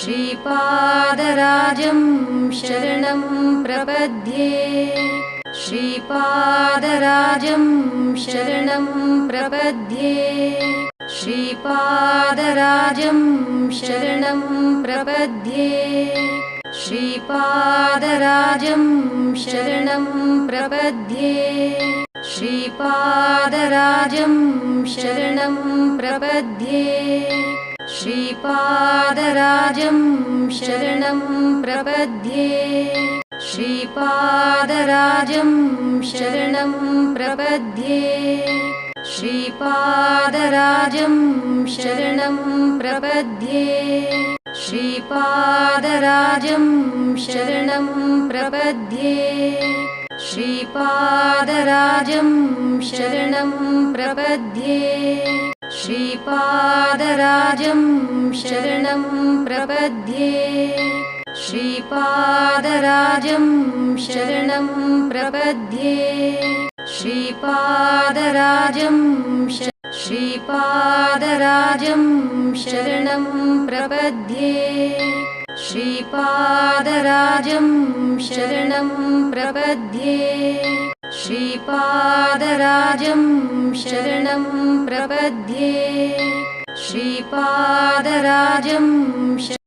श्रीपादराजं शरणं प्रपद्ये श्रीपादराजं शरणं प्रपद्ये श्रीपादराजं शरणं प्रपद्ये श्रीपादराजं शरणं प्रपद्ये श्रीपादराजं शरणं प्रपद्ये श्रीपादराजं शरणं प्रपद्ये श्रीपादराजं शरणं प्रपद्ये श्रीपादराजं शरणं प्रपद्ये श्रीपादराजं शरणं प्रपद्ये श्रीपादराजं शरणं प्रपद्ये श्रीपादराजं शरणं प्रपद्ये श्रीपादराजं शरणं प्रपद्ये श्रीपादराजं श्रीपादराजं शरणं प्रपद्ये श्रीपादराजं शरणं प्रपद्ये श्रीपादराजं शरणं प्रपद्ये श्रीपादराजं